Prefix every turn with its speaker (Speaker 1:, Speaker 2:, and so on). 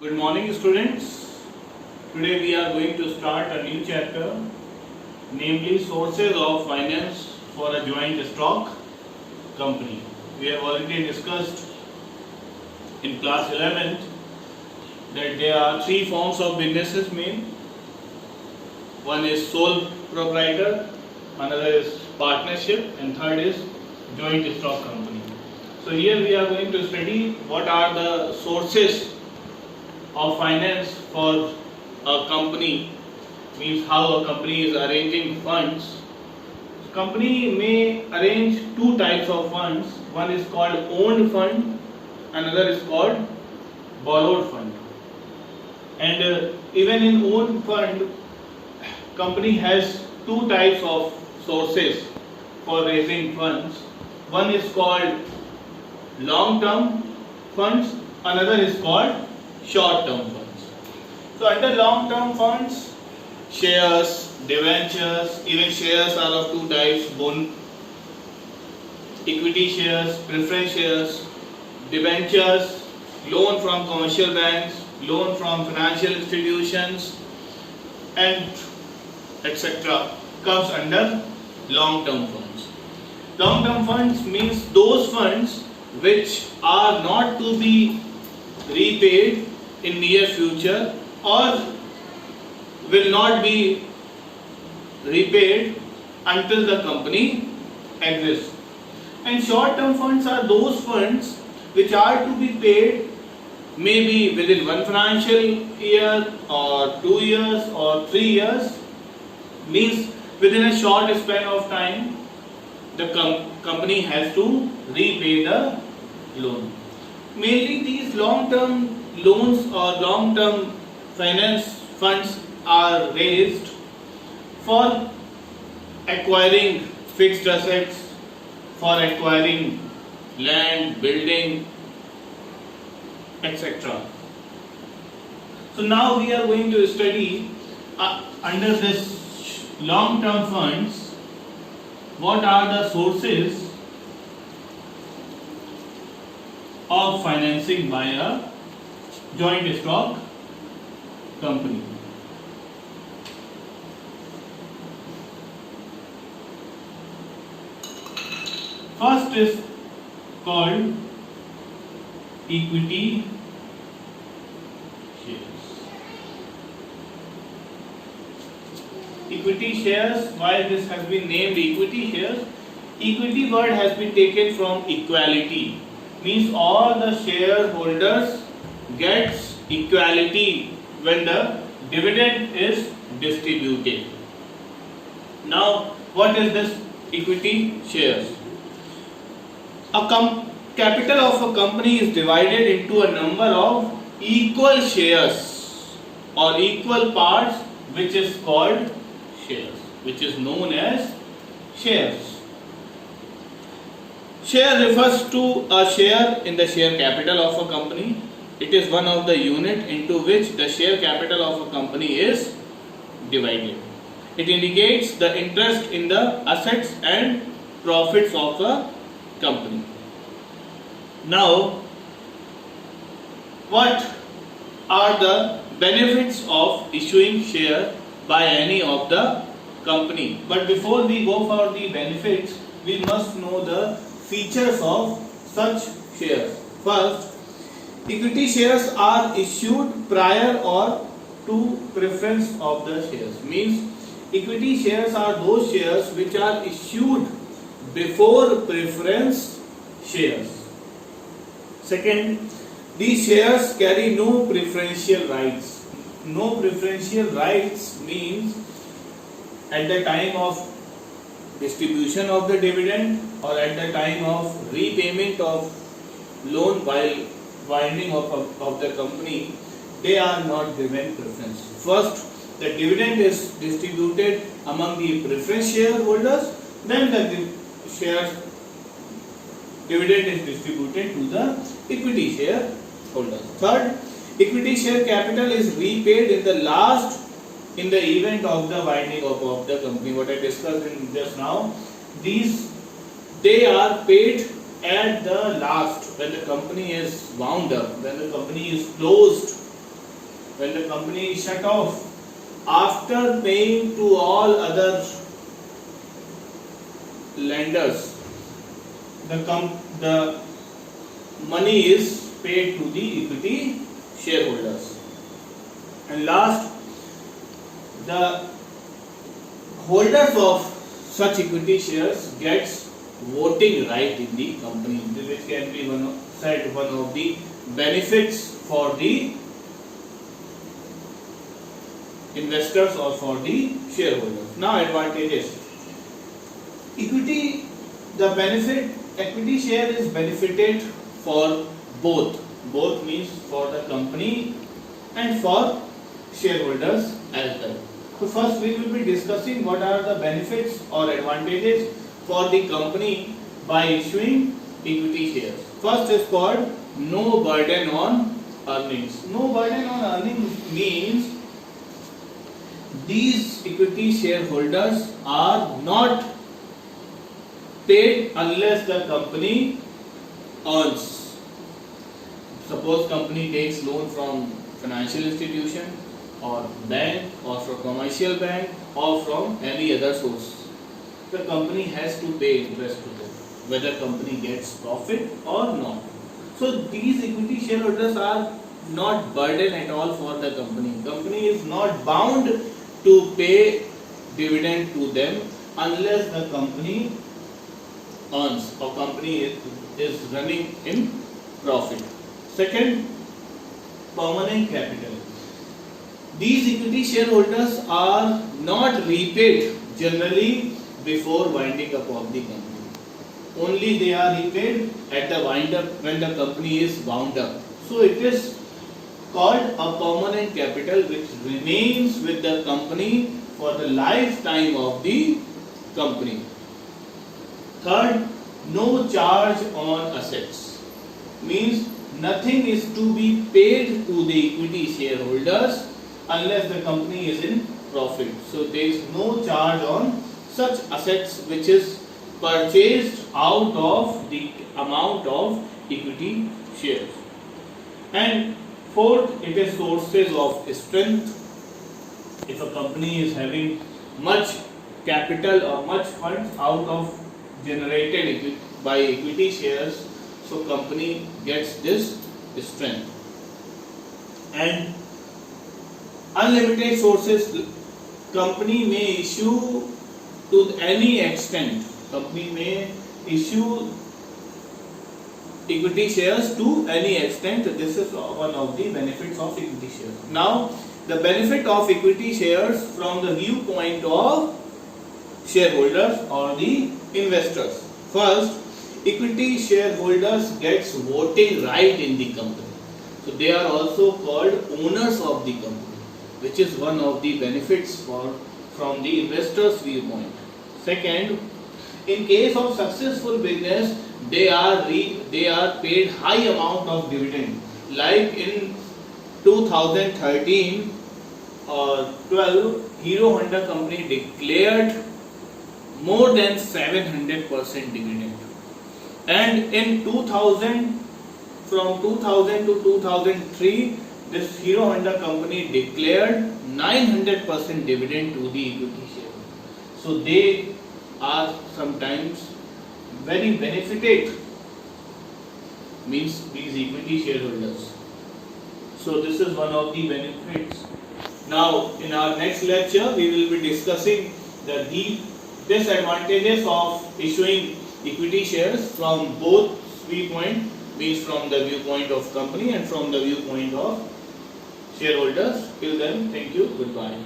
Speaker 1: Good morning, students. Today we are going to start a new chapter, namely sources of finance for a joint stock company. We have already discussed in class 11th that there are three forms of businesses main. One is sole proprietor, another is partnership, and third is joint stock company. So here we are going to study what are the sources of finance for a company, means how a company is arranging funds. Company may arrange two types of funds. One is called owned fund, another is called borrowed fund. And even in owned fund, company has two types of sources for raising funds. One is called long term funds, another is called short term funds. So under long term funds, shares, debentures, even shares are of two types, equity shares, preference shares, debentures, loan from commercial banks, loan from financial institutions, and etc. comes under long term funds. Long term funds means those funds which are not to be repaid in near future or will not be repaid until the company exists. And short term funds are those funds which are to be paid maybe within one financial year or 2 years or 3 years, means within a short span of time the company has to repay the loan. Mainly these long term loans or long term finance funds are raised for acquiring fixed assets, for acquiring land, building, etc. So now we are going to study under this long term funds what are the sources of financing by a joint stock company. First is called equity shares. Equity shares, why this has been named equity shares? Equity word has been taken from equality, means all the shareholders gets equality when the dividend is distributed. Now, what is this equity shares? Capital of a company is divided into a number of equal shares or equal parts, which is called shares, which is known as shares. Share refers to a share in the share capital of a company. It is one of the unit into which the share capital of a company is divided. It indicates the interest in the assets and profits of a company. Now, what are the benefits of issuing share by any of the company? But before we go for the benefits, we must know the features of such shares. First, equity shares are issued prior or to preference of the shares. Means equity shares are those shares which are issued before preference shares. Second, these shares carry no preferential rights. No preferential rights means at the time of distribution of the dividend or at the time of repayment of loan while winding of the company, they are not given preference. First, the dividend is distributed among the preference shareholders, then the dividend is distributed to the equity shareholders. Third, equity share capital is repaid in the event of the winding up of the company. What I discussed in just now, they are paid at the last, when the company is wound up, when the company is closed, when the company is shut off, after paying to all other lenders, the money is paid to the equity shareholders. And last, the holders of such equity shares gets voting right in the company, which can be one of the benefits for the investors or for the shareholders. Now advantages. Equity share is benefited for both. Both means for the company and for shareholders as well. So first we will be discussing what are the benefits or advantages for the company by issuing equity shares. First is called no burden on earnings. No burden on earnings means these equity shareholders are not paid unless the company earns. Suppose company takes loan from financial institution or bank or from commercial bank or from any other source. The company has to pay interest to them, whether company gets profit or not. So these equity shareholders are not burden at all for the company. Company is not bound to pay dividend to them unless the company earns or company is running in profit. Second, permanent capital. These equity shareholders are not repaid generally before winding up of the company. Only they are repaid at the wind up when the company is wound up. So it is called a permanent capital which remains with the company for the lifetime of the company. Third, no charge on assets. Means nothing is to be paid to the equity shareholders unless the company is in profit. So there is no charge on such assets which is purchased out of the amount of equity shares. And fourth, it is sources of strength. If a company is having much capital or much funds out of generated by equity shares, so company gets this strength. And unlimited sources, company may issue to any extent. Company may issue equity shares to any extent. This is one of the benefits of equity shares. Now, the benefit of equity shares from the viewpoint of shareholders or the investors. First, equity shareholders gets voting right in the company. So they are also called owners of the company, which is one of the benefits from the investors' viewpoint. Second, in case of successful business, they are paid high amount of dividend. Like in 2013 or 12, Hero Honda company declared more than 700% dividend. And in 2000, from 2000 to 2003, this Hero Honda company declared 900% dividend to the equity shareholders. So they are sometimes very benefited, means these equity shareholders. So this is one of the benefits. Now in our next lecture we will be discussing the disadvantages of issuing equity shares from both viewpoint, means from the viewpoint of company and from the viewpoint of shareholders. Till then, thank you, goodbye.